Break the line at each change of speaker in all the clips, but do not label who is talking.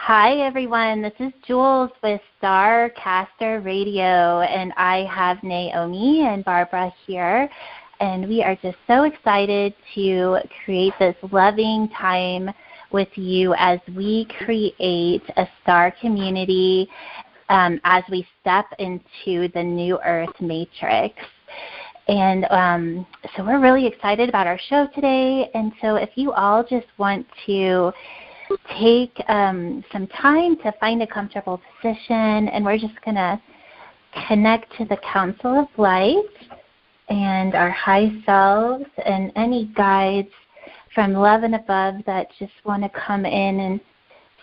Hi, everyone. This is Jules with Starcaster Radio, and I have Naomi and Barbara here, and we are just so excited to create this loving time with you as we create a star community as we step into the New Earth Matrix. And so we're really excited about our show today, and so if you all just want to take some time to find a comfortable position, and we're just going to connect to the Council of Light and our high selves and any guides from love and above that just want to come in and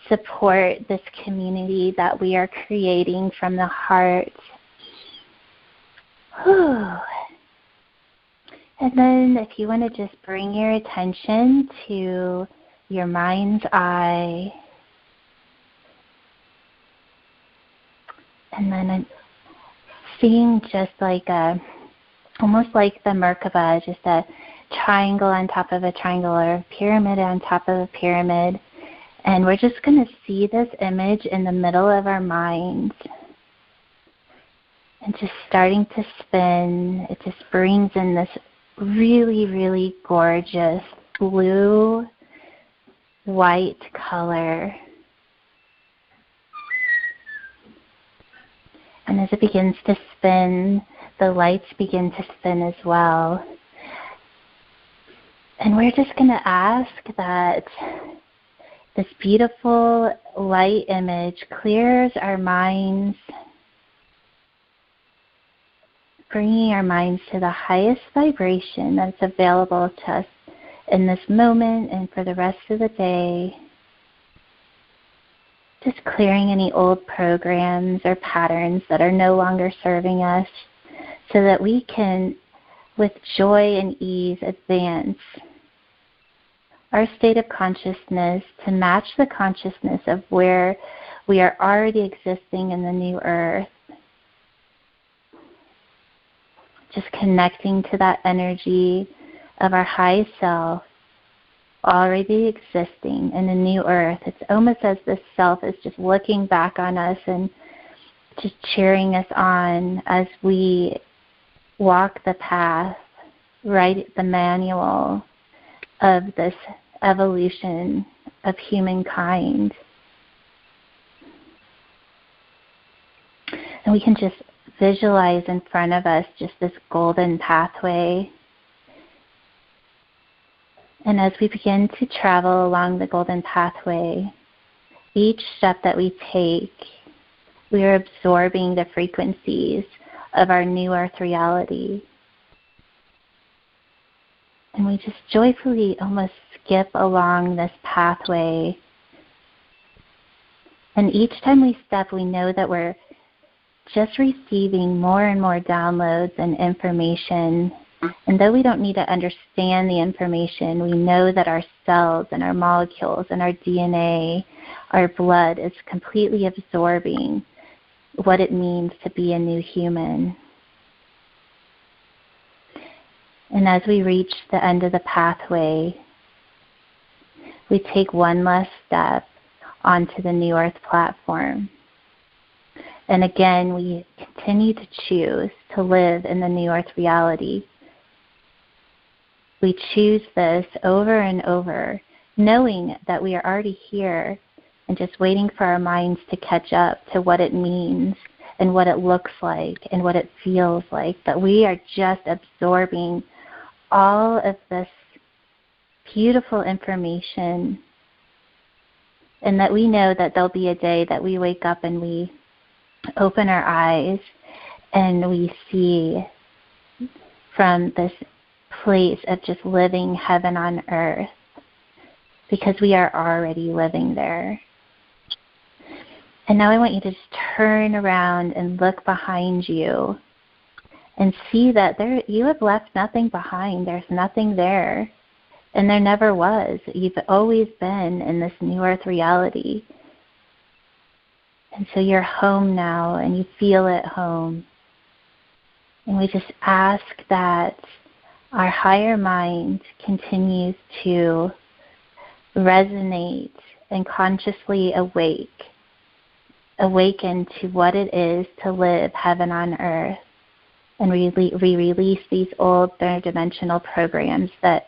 support this community that we are creating from the heart. Whew. And then if you want to just bring your attention to your mind's eye, and then I'm seeing just like almost like the Merkaba, just a triangle on top of a triangle or a pyramid on top of a pyramid. And we're just going to see this image in the middle of our mind. And just starting to spin, it just brings in this really, really gorgeous blue white color. And as it begins to spin, the lights begin to spin as well. And we're just going to ask that this beautiful light image clears our minds, bringing our minds to the highest vibration that's available to us in this moment and for the rest of the day. Just clearing any old programs or patterns that are no longer serving us so that we can, with joy and ease, advance our state of consciousness to match the consciousness of where we are already existing in the new earth. Just connecting to that energy of our high self already existing in the new earth. It's almost as this self is just looking back on us and just cheering us on as we walk the path, write the manual of this evolution of humankind. And we can just visualize in front of us just this golden pathway. And as we begin to travel along the golden pathway, each step that we take, we are absorbing the frequencies of our new earth reality. And we just joyfully almost skip along this pathway. And each time we step, we know that we're just receiving more and more downloads and information. And though we don't need to understand the information, we know that our cells and our molecules and our DNA, our blood is completely absorbing what it means to be a new human. And as we reach the end of the pathway, we take one last step onto the New Earth platform. And again, we continue to choose to live in the New Earth reality. We choose this over and over, knowing that we are already here and just waiting for our minds to catch up to what it means and what it looks like and what it feels like. But we are just absorbing all of this beautiful information, and that we know that there'll be a day that we wake up and we open our eyes and we see from this place of just living heaven on earth, because we are already living there. And now I want you to just turn around and look behind you and see that you have left nothing behind. There's nothing there, and there never was. You've always been in this new earth reality. And so you're home now, and you feel at home. And we just ask that our higher mind continues to resonate and consciously awaken to what it is to live heaven on earth. And we release these old third-dimensional programs that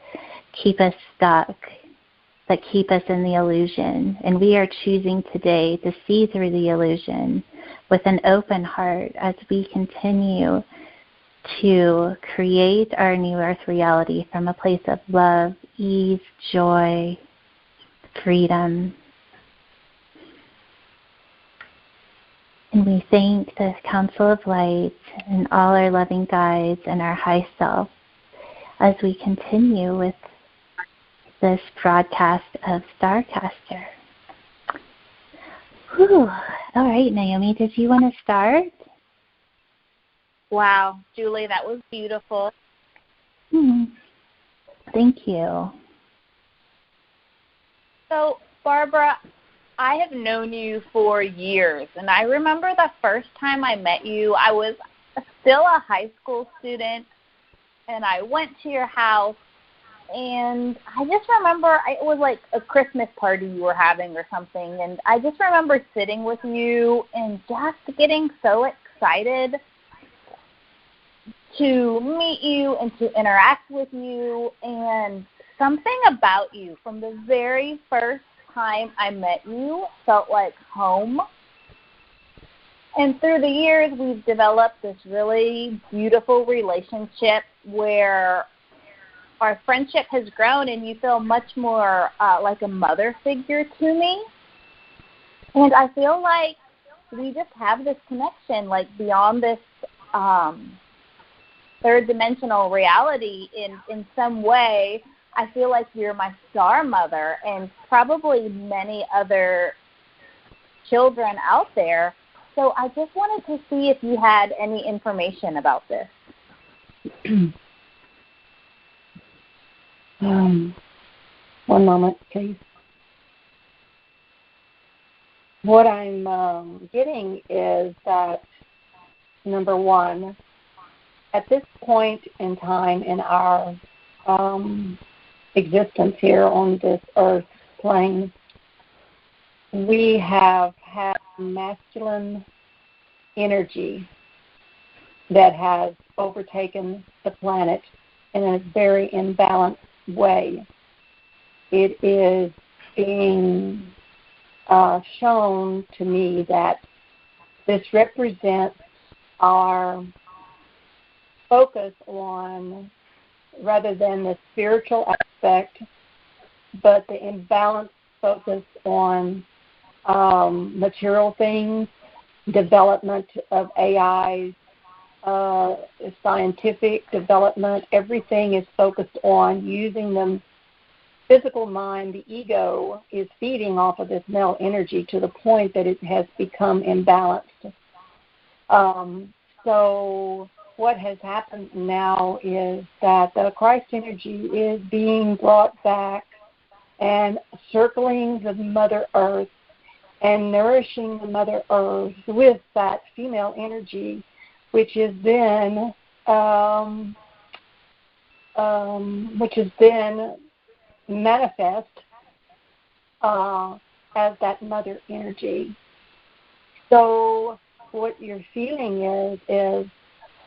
keep us stuck, that keep us in the illusion. And we are choosing today to see through the illusion with an open heart as we continue to create our new earth reality from a place of love, ease, joy, freedom. And we thank the Council of Light and all our loving guides and our high self as we continue with this broadcast of Starcaster. Whew. All right, Naomi, did you want to start?
Wow, Julie, that was beautiful.
Thank you.
So, Barbara, I have known you for years, and I remember the first time I met you, I was still a high school student, and I went to your house, and I just remember it was like a Christmas party you were having or something, and I just remember sitting with you and just getting so excited to meet you and to interact with you, and something about you from the very first time I met you felt like home. And through the years, we've developed this really beautiful relationship where our friendship has grown, and you feel much more like a mother figure to me. And I feel like we just have this connection, like beyond this third-dimensional reality in some way. I feel like you're my star mother, and probably many other children out there. So I just wanted to see if you had any information about this.
One moment, please. What I'm getting is that, number one, at this point in time in our existence here on this earth plane, we have had masculine energy that has overtaken the planet in a very imbalanced way. It is being shown to me that this represents our focus on, rather than the spiritual aspect, but the imbalanced focus on material things, development of AIs, scientific development. Everything is focused on using the physical mind. The ego is feeding off of this male energy to the point that it has become imbalanced. So what has happened now is that the Christ energy is being brought back and circling the Mother Earth and nourishing the Mother Earth with that female energy, which is then manifest as that mother energy. So what you're feeling is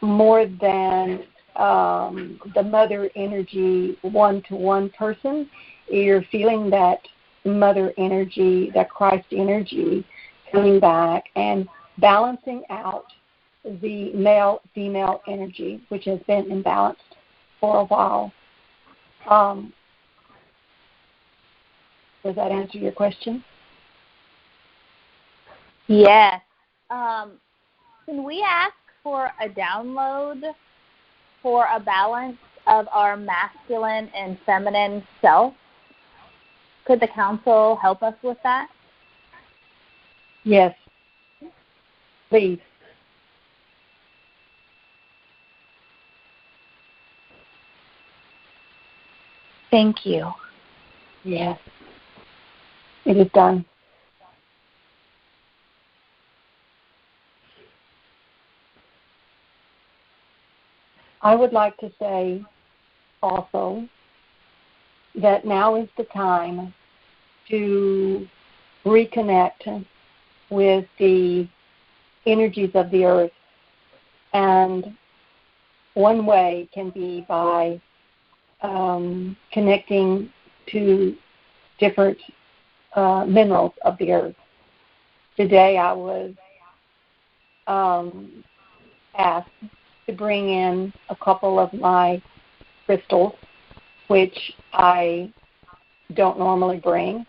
more than the mother energy one-to-one person. You're feeling that mother energy, that Christ energy coming back and balancing out the male-female energy, which has been imbalanced for a while. Does that answer your question?
Yes. Can we ask for a download for a balance of our masculine and feminine self? Could the council help us with that?
Yes. Please.
Thank you.
Yes. It is done. I would like to say also that now is the time to reconnect with the energies of the earth. And one way can be by connecting to different minerals of the earth. Today I was asked to bring in a couple of my crystals, which I don't normally bring,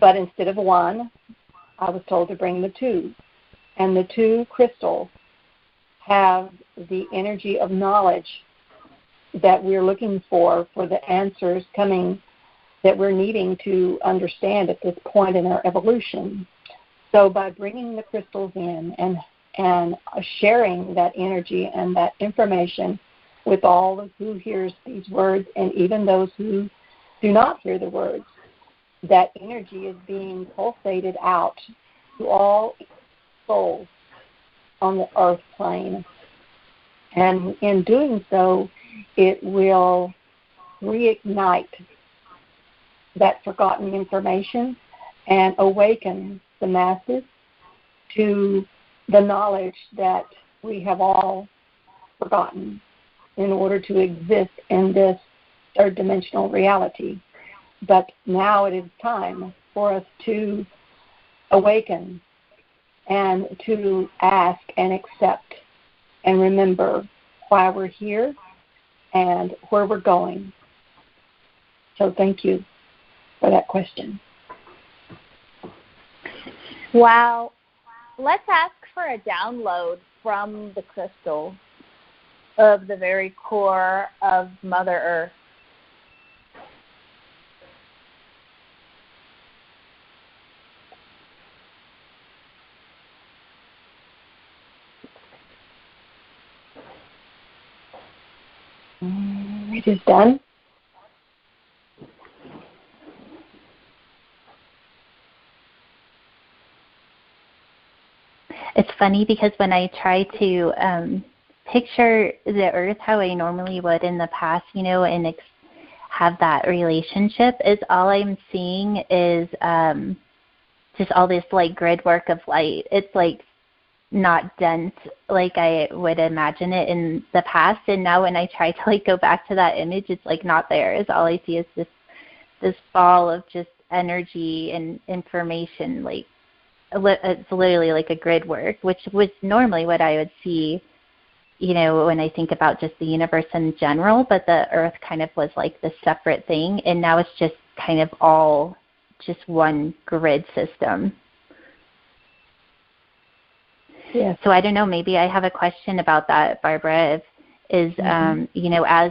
but instead of one, I was told to bring the two. And the two crystals have the energy of knowledge that we're looking for the answers coming that we're needing to understand at this point in our evolution. So by bringing the crystals in and sharing that energy and that information with all who hears these words and even those who do not hear the words, that energy is being pulsated out to all souls on the earth plane. And in doing so, it will reignite that forgotten information and awaken the masses to the knowledge that we have all forgotten in order to exist in this third dimensional reality. But now it is time for us to awaken and to ask and accept and remember why we're here and where we're going. So thank you for that question.
Wow. Let's ask for a download from the crystal of the very core of Mother Earth.
It is done.
It's funny because when I try to picture the earth how I normally would in the past, and have that relationship, is all I'm seeing is just all this grid work of light. It's not dense like I would imagine it in the past, and now when I try to go back to that image, it's not there. Is all I see is this ball of just energy and information. It's literally like a grid work, which was normally what I would see, when I think about just the universe in general, but the earth kind of was this separate thing, and now it's just kind of all just one grid system.
Yes.
So I don't know, maybe I have a question about that, Barbara, as the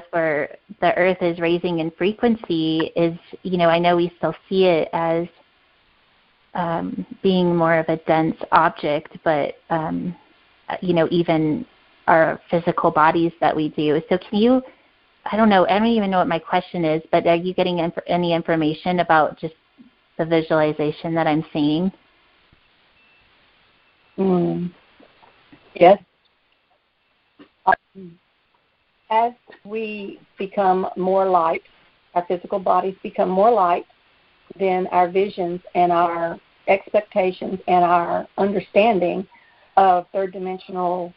earth is raising in frequency, I know we still see it as being more of a dense object, but, even our physical bodies that we do. So can you, I don't even know what my question is, but are you getting any information about just the visualization that I'm seeing?
Yes. As we become more light, our physical bodies become more light, then our visions and our expectations and our understanding of third dimensional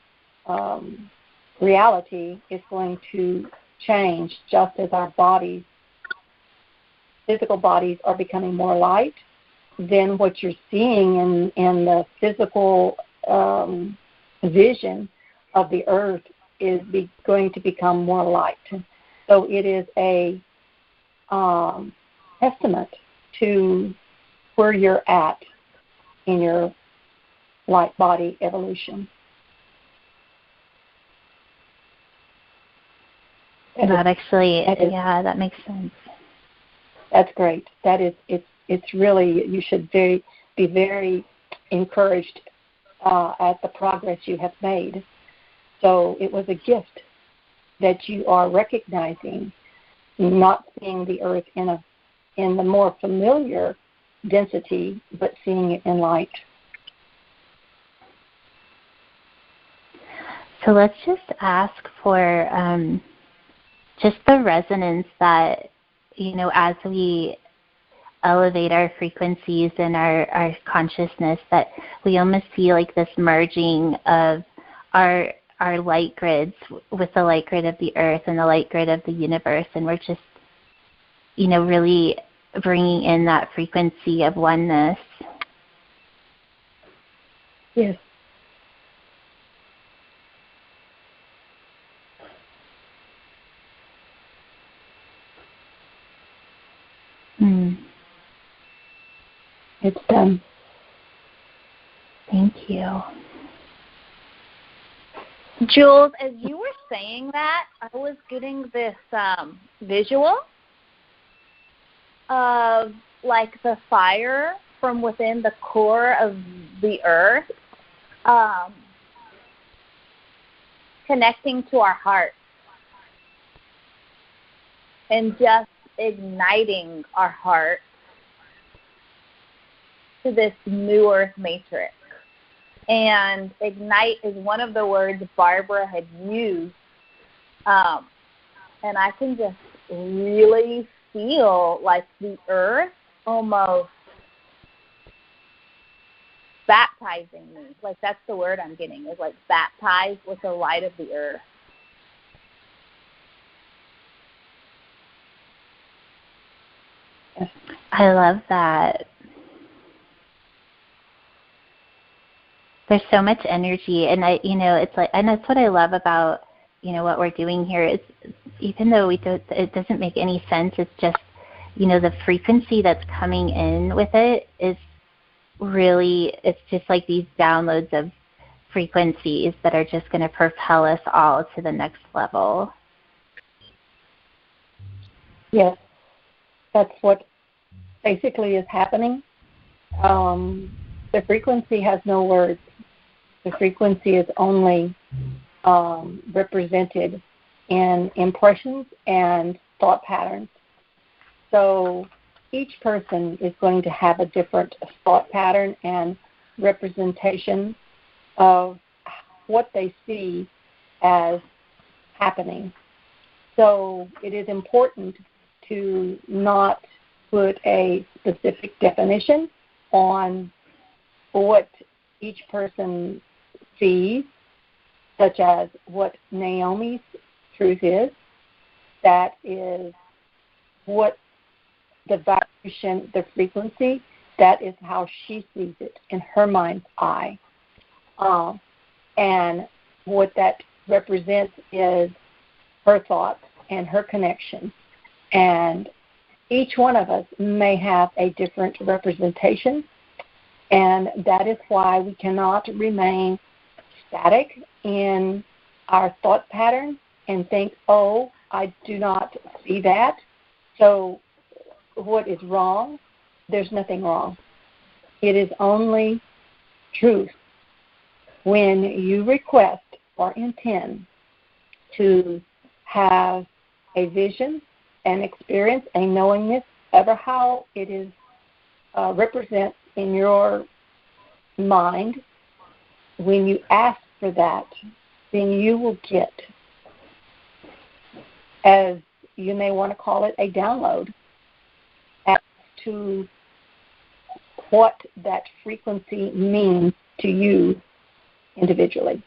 reality is going to change, just as our bodies, physical bodies, are becoming more light. Then what you're seeing in the physical vision of the earth is going to become more light. So it is a testament to where you're at in your light body evolution.
That makes sense.
That's great. That is, it's really, you should be very encouraged at the progress you have made. So it was a gift that you are recognizing, not seeing the earth in the more familiar density, but seeing it in light.
So let's just ask for just the resonance that, as we elevate our frequencies and our consciousness, that we almost see like this merging of our light grids with the light grid of the earth and the light grid of the universe, and we're just, really bringing in that frequency of oneness.
Yes. It's done.
Thank you.
Jules, as you were saying that, I was getting this visual of like the fire from within the core of the earth connecting to our heart and just igniting our heart to this new earth matrix. And ignite is one of the words Barbara had used. And I can just really feel like the earth almost baptizing me. Like that's the word I'm getting, is like baptized with the light of the earth.
I love that. There's so much energy, and it's like, and that's what I love about, what we're doing here is, even though it doesn't make any sense, it's just, the frequency that's coming in with it is really, it's just like these downloads of frequencies that are just going to propel us all to the next level.
Yes, that's what basically is happening. The frequency has no words. The frequency is only represented in impressions and thought patterns. So each person is going to have a different thought pattern and representation of what they see as happening. So it is important to not put a specific definition on what each person sees, such as what Naomi's truth is. That is what the vibration, the frequency, that is how she sees it in her mind's eye. And what that represents is her thoughts and her connection. And each one of us may have a different representation, and that is why we cannot remain static in our thought pattern and think, oh, I do not see that, so what is wrong? There's nothing wrong. It is only truth. When you request or intend to have a vision, an experience, a knowingness, ever how it is represents in your mind, when you ask for that, then you will get, as you may want to call it, a download as to what that frequency means to you individually.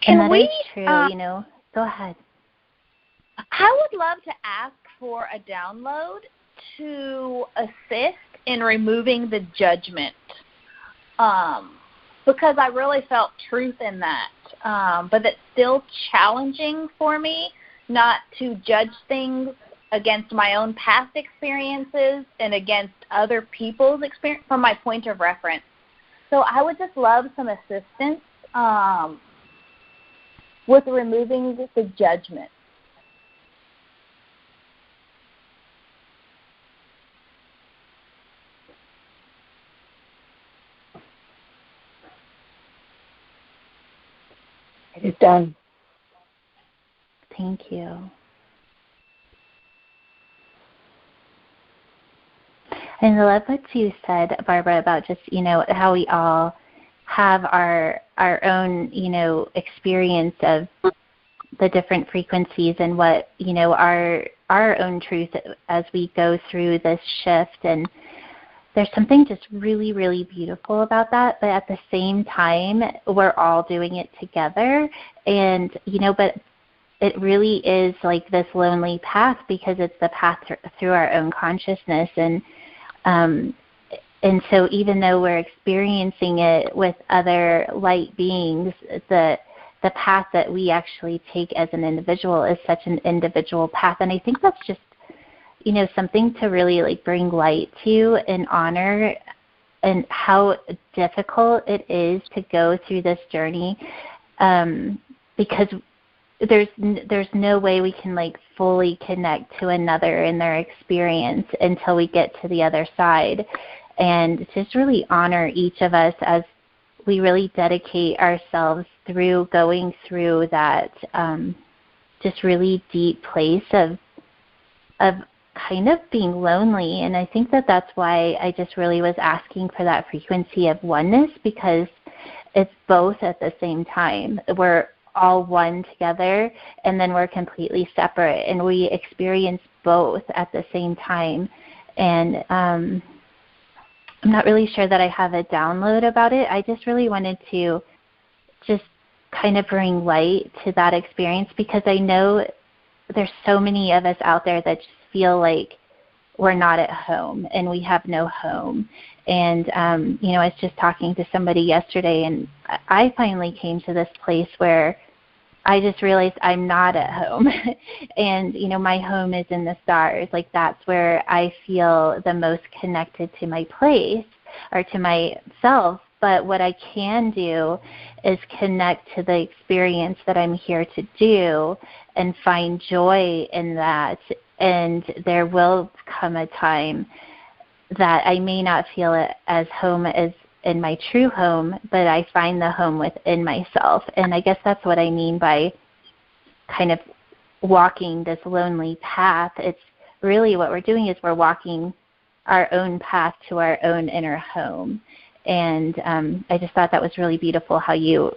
And that is true, Go ahead.
I would love to ask for a download to assist in removing the judgment, because I really felt truth in that. But it's still challenging for me not to judge things against my own past experiences and against other people's experience from my point of reference. So I would just love some assistance with removing the judgment.
It is done.
Thank you. And I love what you said, Barbara, about just, how we all have our own, experience of the different frequencies and what, our own truth as we go through this shift. And there's something just really, really beautiful about that. But at the same time, we're all doing it together. And, but it really is like this lonely path because it's the path through our own consciousness. And so even though we're experiencing it with other light beings, the path that we actually take as an individual is such an individual path. And I think that's just, something to really like bring light to and honor, and how difficult it is to go through this journey, because there's no way we can like fully connect to another in their experience until we get to the other side. And just really honor each of us as we really dedicate ourselves through going through that just really deep place of kind of being lonely. And I think that that's why I just really was asking for that frequency of oneness, because it's both at the same time. We're all one together, and then we're completely separate, and we experience both at the same time. And I'm not really sure that I have a download about it. I just really wanted to just kind of bring light to that experience, because I know there's so many of us out there that just feel like we're not at home and we have no home. And, I was just talking to somebody yesterday, and I finally came to this place where I just realized I'm not at home. And, my home is in the stars. Like, that's where I feel the most connected to my place or to myself. But what I can do is connect to the experience that I'm here to do and find joy in that. And there will come a time that I may not feel it as home as in my true home, but I find the home within myself. And I guess that's what I mean by kind of walking this lonely path. It's really what we're doing is we're walking our own path to our own inner home. And I just thought that was really beautiful how you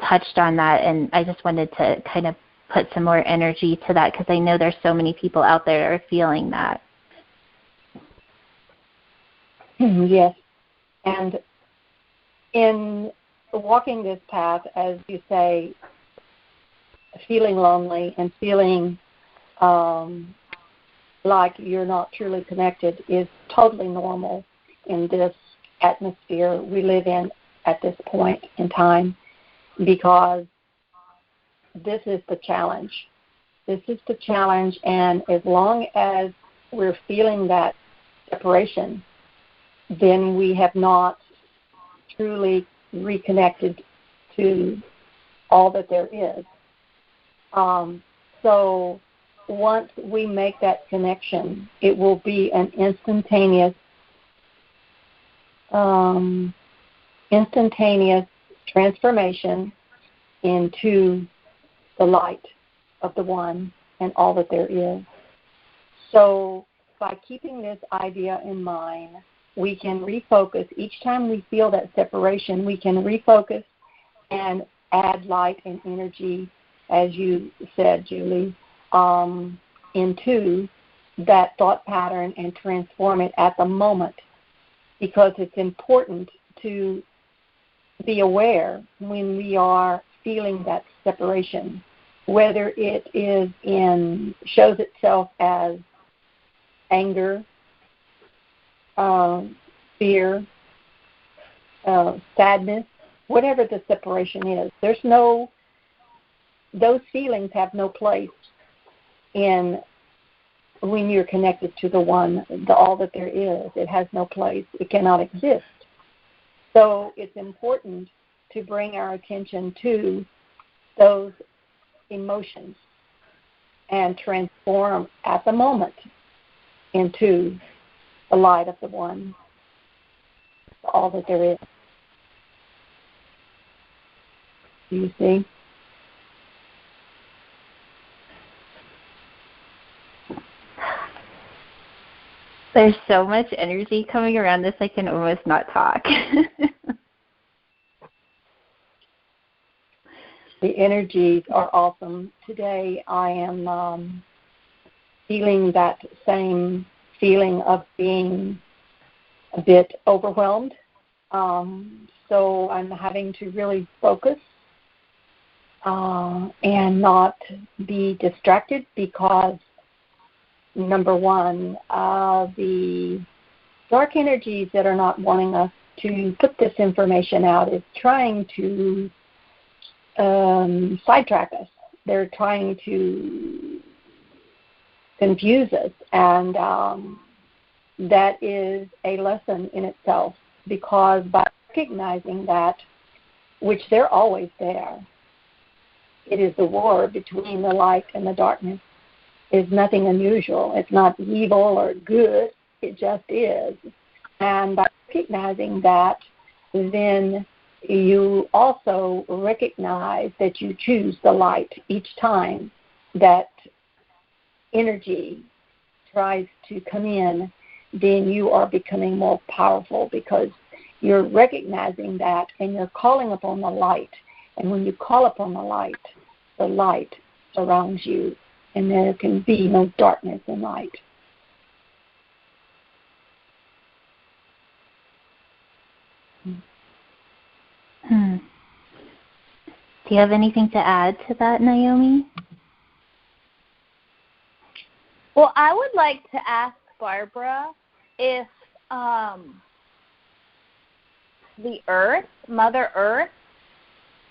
touched on that. And I just wanted to kind of put some more energy to that, because I know there's so many people out there that are feeling that.
Yes. And in walking this path, as you say, feeling lonely and feeling like you're not truly connected is totally normal in this atmosphere we live in at this point in time, because this is the challenge. This is the challenge, and as long as we're feeling that separation, then we have not truly reconnected to all that there is. So once we make that connection, it will be an instantaneous transformation into the light of the one and all that there is. So by keeping this idea in mind, we can refocus. Each time we feel that separation, we can refocus and add light and energy, as you said, Julie, into that thought pattern and transform it at the moment, because it's important to be aware when we are feeling that separation, whether it shows itself as anger, fear, sadness, whatever the separation is. Those feelings have no place when you're connected to the one, all that there is. It has no place. It cannot exist. So it's important to bring our attention to those emotions and transform at the moment into the light of the one, all that there is. Do you see?
There's so much energy coming around this, I can almost not talk.
The energies are awesome. Today I am feeling that same feeling of being a bit overwhelmed. So I'm having to really focus and not be distracted because, number one, the dark energies that are not wanting us to put this information out is trying to sidetrack us. They're trying to confuse us, and that is a lesson in itself, because by recognizing that, which they're always there, it is the war between the light and the darkness, is nothing unusual. It's not evil or good. It just is. And by recognizing that, then you also recognize that you choose the light each time that energy tries to come in. Then you are becoming more powerful because you're recognizing that and you're calling upon the light. And when you call upon the light surrounds you, and there can be no darkness in light.
Do you have anything to add to that, Naomi?
Well, I would like to ask Barbara if the Earth, Mother Earth,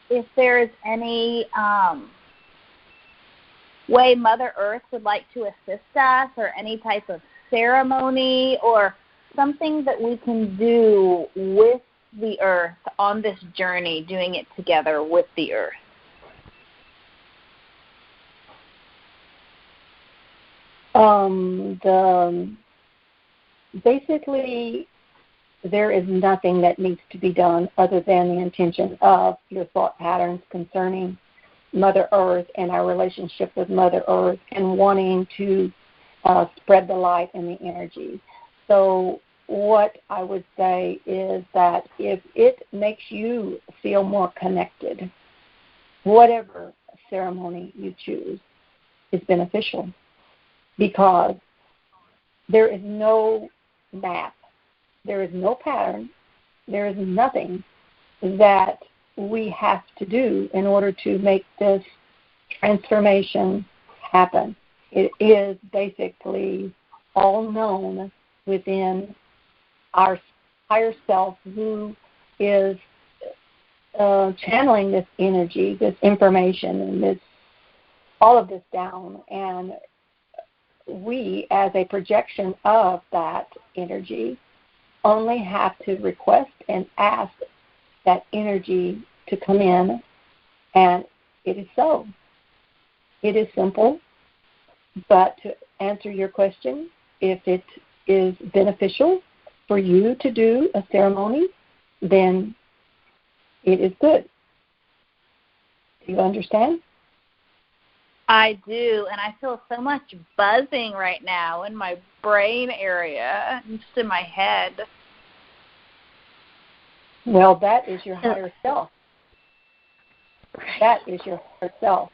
if there is any way Mother Earth would like to assist us, or any type of ceremony or something that we can do with the Earth on this journey, doing it together with the Earth.
Basically, there is nothing that needs to be done other than the intention of your thought patterns concerning Mother Earth and our relationship with Mother Earth, and wanting to spread the light and the energy. So what I would say is that if it makes you feel more connected, whatever ceremony you choose is beneficial, because there is no map, there is no pattern, there is nothing that we have to do in order to make this transformation happen. It is basically all known within our higher self, who is channeling this energy, this information, and this all of this down. And we, as a projection of that energy, only have to request and ask that energy to come in, and it is so. It is simple, but to answer your question, if it is beneficial for you to do a ceremony, then it is good. Do you understand?
I do, and I feel so much buzzing right now in my brain area, just in my head.
Well, that is your higher self. That is your higher self.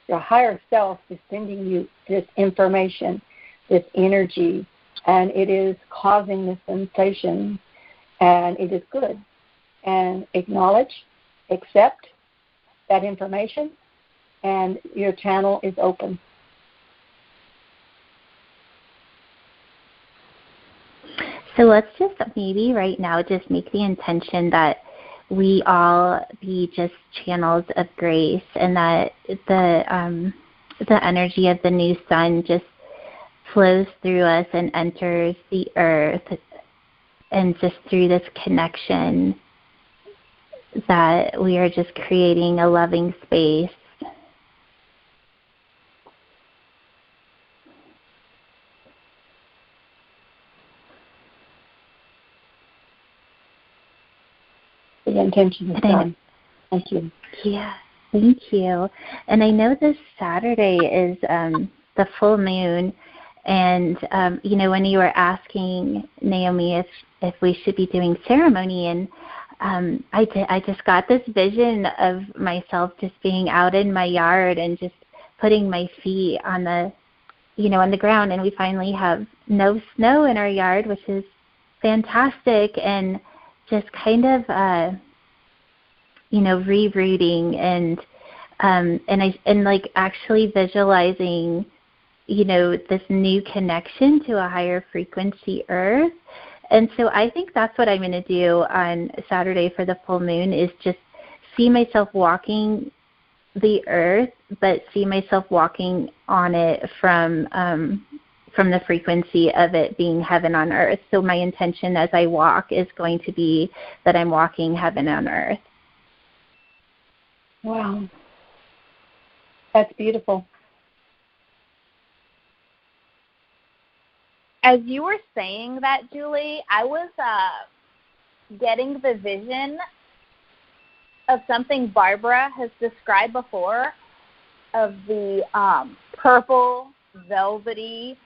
Your higher self is sending you this information, this energy, and it is causing this sensation, and it is good. And acknowledge, accept that information, and your channel is open.
So let's just maybe right now just make the intention that we all be just channels of grace, and that the energy of the new sun just flows through us and enters the earth, and just through this connection that we are just creating a loving space.
The intention is done. Thank you.
Yeah, thank you. And I know this Saturday is the full moon, and when you were asking, Naomi, if we should be doing ceremony, and I just got this vision of myself just being out in my yard and just putting my feet on the, on the ground. And we finally have no snow in our yard, which is fantastic. And just kind of, rerouting and like actually visualizing, this new connection to a higher frequency earth. And so I think that's what I'm going to do on Saturday for the full moon, is just see myself walking the earth, but see myself walking on it from the frequency of it being heaven on earth. So my intention as I walk is going to be that I'm walking heaven on earth.
Wow. That's beautiful.
As you were saying that, Julie, I was getting the vision of something Barbara has described before, of the purple, velvety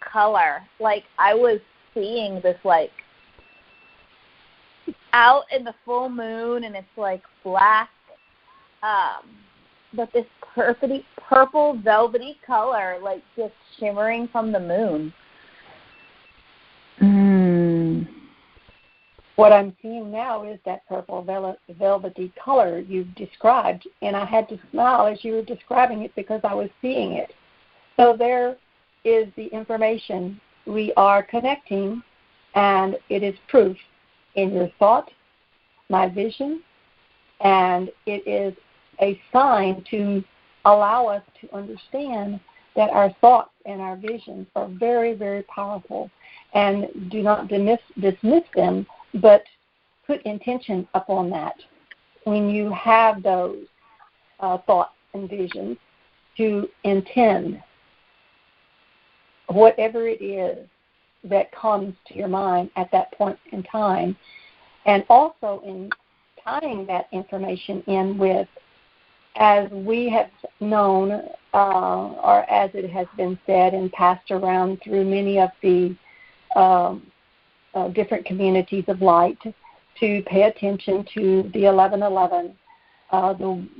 color. Like, I was seeing this, like, out in the full moon, and it's, like, black, but this purple, velvety color, like, just shimmering from the moon.
What I'm seeing now is that purple velvety color you've described, and I had to smile as you were describing it because I was seeing it. So there is the information. We are connecting, and it is proof in your thought, my vision, and it is a sign to allow us to understand that our thoughts and our visions are very, very powerful, and do not dismiss them, but put intention upon that. When you have those thoughts and visions, to intend whatever it is that comes to your mind at that point in time, and also in tying that information in with, as we have known, or as it has been said and passed around through many of the different communities of light, to pay attention to the 1111,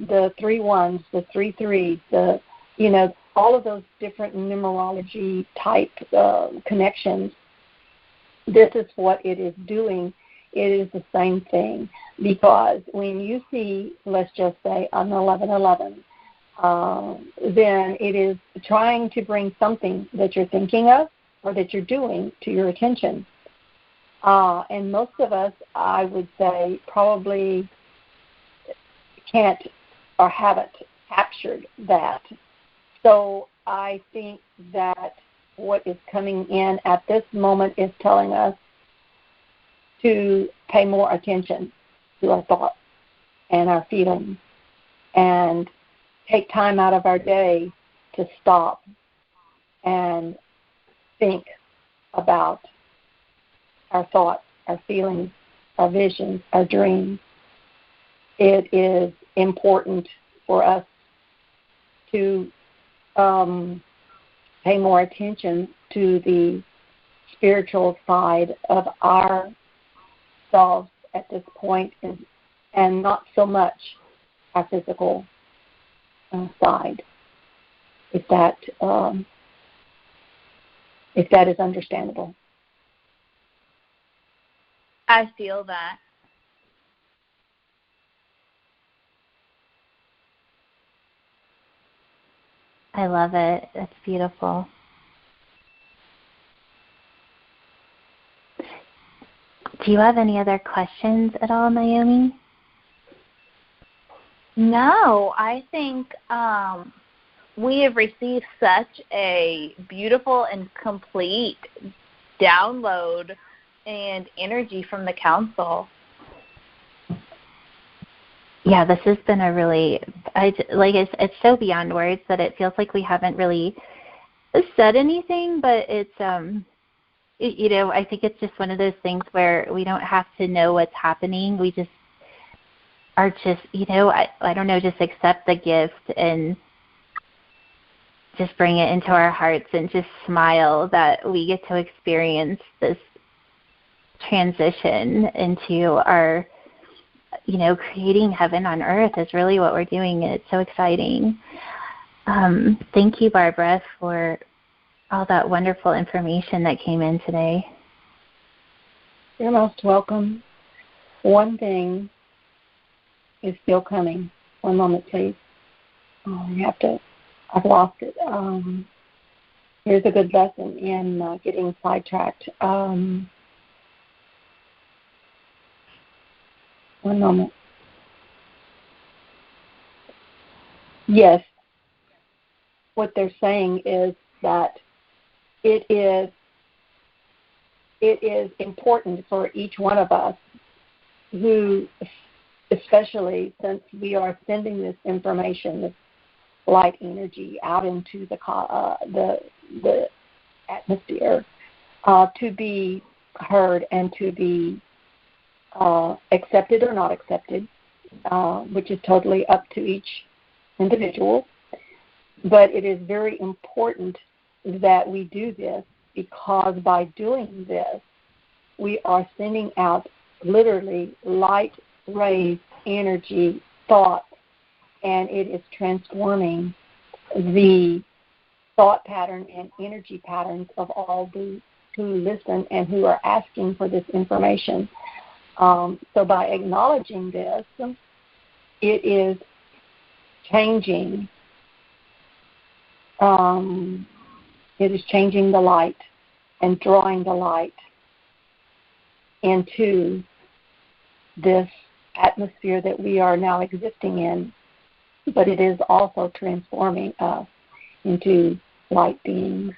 the 3 1s, the 3 3s, all of those different numerology type connections. This is what it is doing. It is the same thing, because when you see, let's just say, an 1111, then it is trying to bring something that you're thinking of or that you're doing to your attention. And most of us, I would say, probably can't or haven't captured that. So I think that what is coming in at this moment is telling us to pay more attention to our thoughts and our feelings, and take time out of our day to stop and think about our thoughts, our feelings, our visions, our dreams. It is important for us to pay more attention to the spiritual side of ourselves at this point, and not so much our physical side. If that is understandable.
I feel that.
I love it. It's beautiful. Do you have any other questions at all, Naomi?
No, I think we have received such a beautiful and complete download and energy from the council.
Yeah, this has been a really, it's so beyond words that it feels like we haven't really said anything, but it's, I think it's just one of those things where we don't have to know what's happening. We just are just, I don't know, just accept the gift and just bring it into our hearts and just smile that we get to experience this transition into our creating heaven on earth is really what we're doing. And it's so exciting. Thank you, Barbara, for all that wonderful information that came in today.
You're most welcome. One thing is still coming. One moment, please. I've lost it. Here's a good lesson in getting sidetracked. One moment. Yes. What they're saying is that it is important for each one of us who, especially since we are sending this information, this light energy out into the atmosphere, to be heard and to be accepted or not accepted, which is totally up to each individual. But it is very important that we do this, because by doing this, we are sending out literally light rays, energy, thoughts, and it is transforming the thought pattern and energy patterns of all those who listen and who are asking for this information. So by acknowledging this, it is changing. It is changing the light and drawing the light into this atmosphere that we are now existing in, but it is also transforming us into light beings,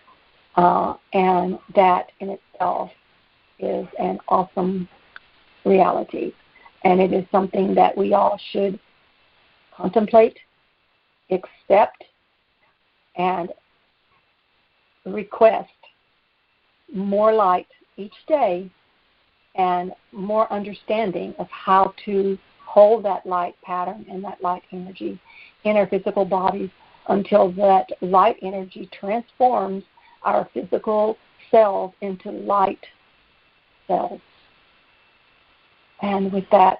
and that in itself is an awesome reality, and it is something that we all should contemplate, accept, and request more light each day and more understanding of how to hold that light pattern and that light energy in our physical bodies until that light energy transforms our physical cells into light cells. And with that,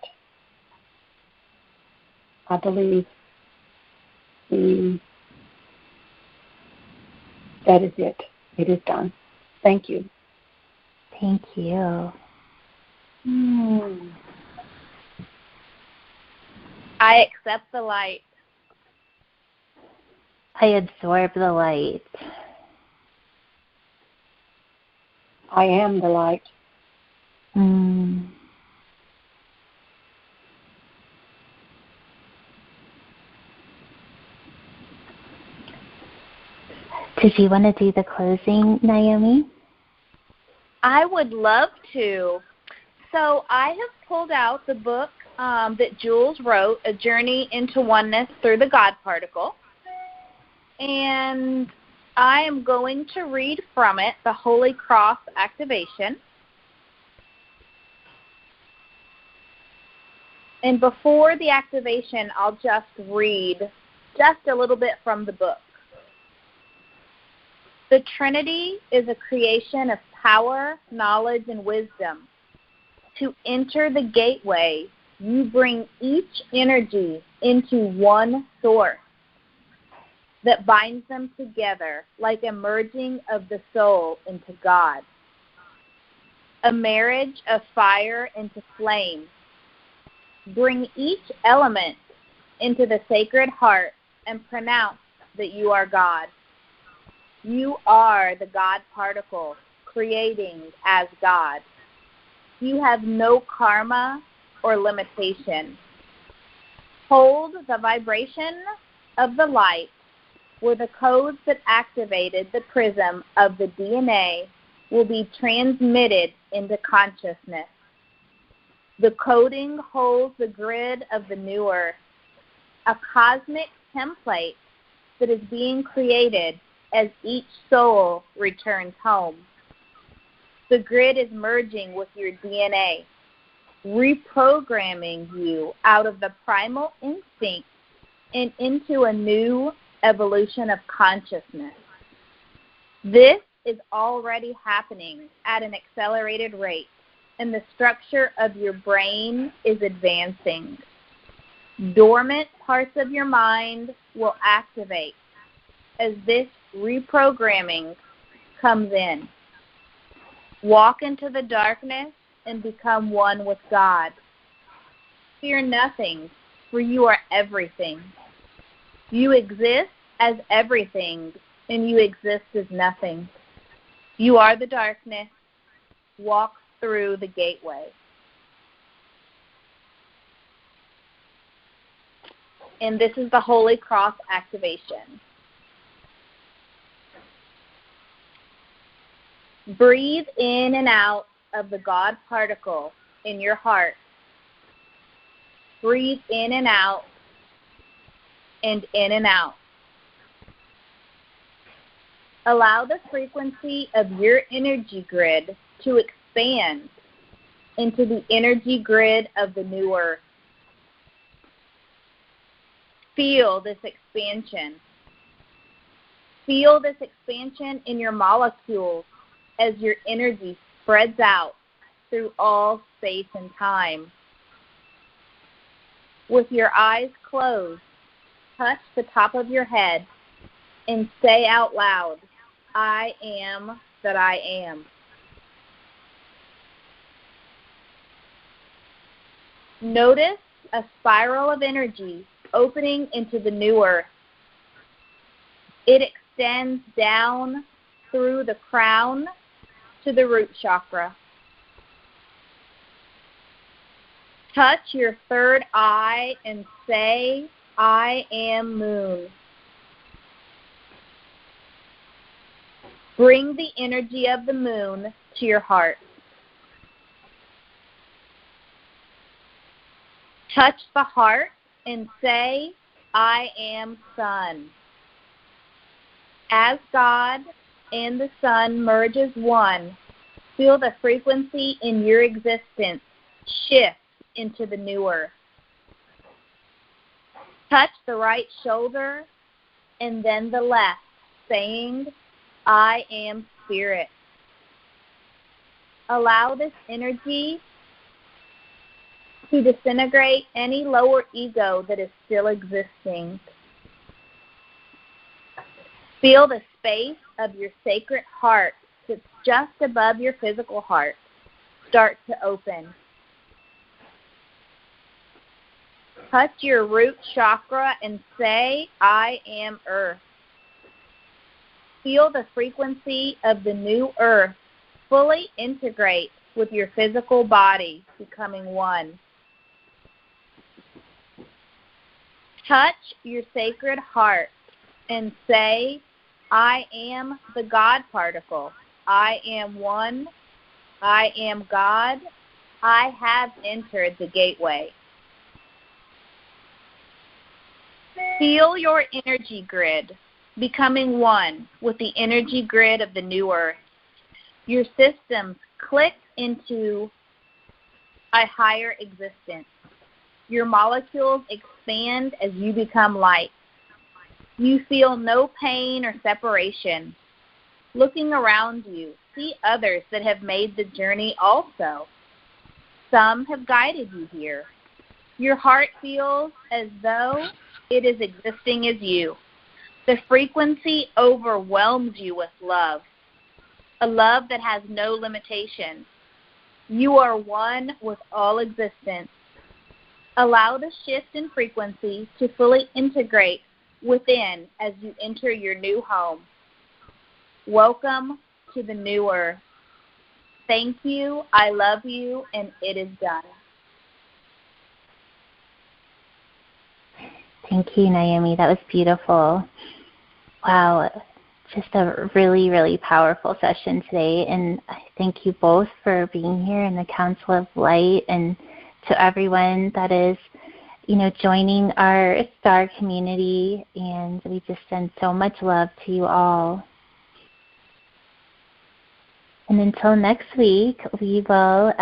I believe that is it. It is done. Thank you.
Thank you.
I accept the light.
I absorb the light.
I am the light.
Did you want to do the closing, Naomi?
I would love to. So I have pulled out the book that Jules wrote, A Journey into Oneness Through the God Particle. And I am going to read from it the Holy Cross Activation. And before the activation, I'll just read just a little bit from the book. The Trinity is a creation of power, knowledge, and wisdom. To enter the gateway, you bring each energy into one source that binds them together like a merging of the soul into God. A marriage of fire into flame. Bring each element into the sacred heart and pronounce that you are God. You are the God particle, creating as God. You have no karma or limitation. Hold the vibration of the light where the codes that activated the prism of the DNA will be transmitted into consciousness. The coding holds the grid of the new earth, a cosmic template that is being created as each soul returns home. The grid is merging with your DNA, reprogramming you out of the primal instinct and into a new evolution of consciousness. This is already happening at an accelerated rate, and the structure of your brain is advancing. Dormant parts of your mind will activate as this reprogramming comes in. Walk into the darkness and become one with God. Fear nothing, for you are everything. You exist as everything, and you exist as nothing. You are the darkness. Walk through the gateway. And this is the Holy Cross activation. Breathe in and out of the God particle in your heart. Breathe in and out, and in and out. Allow the frequency of your energy grid to expand into the energy grid of the new earth. Feel this expansion. Feel this expansion in your molecules as your energy spreads out through all space and time. With your eyes closed, touch the top of your head and say out loud, I am that I am. Notice a spiral of energy opening into the new earth. It extends down through the crown to the root chakra. Touch your third eye and say, I am moon. Bring the energy of the moon to your heart. Touch the heart and say, I am sun. As God and the sun merge as one, feel the frequency in your existence shift into the new earth. Touch the right shoulder and then the left, saying, I am spirit. Allow this energy to disintegrate any lower ego that is still existing. Feel the space of your sacred heart that's just above your physical heart start to open. Touch your root chakra and say, I am earth. Feel the frequency of the new earth fully integrate with your physical body, becoming one. Touch your sacred heart and say, I am the God particle. I am one. I am God. I have entered the gateway. Feel your energy grid becoming one with the energy grid of the new earth. Your systems click into a higher existence. Your molecules expand as you become light. You feel no pain or separation. Looking around you, see others that have made the journey also. Some have guided you here. Your heart feels as though it is existing as you. The frequency overwhelms you with love, a love that has no limitation. You are one with all existence. Allow the shift in frequency to fully integrate within as you enter your new home. Welcome to the new earth. Thank you, I love you, and it is done.
Thank you, Naomi. That was beautiful. Wow, just a really, really powerful session today. And I thank you both for being here in the Council of Light, and to everyone that is, joining our star community. And we just send so much love to you all. And until next week, we will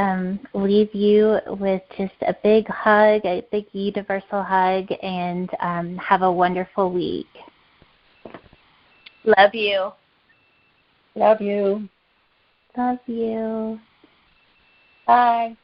leave you with just a big hug, a big universal hug, and have a wonderful week.
Love you.
Love you.
Love you.
Bye.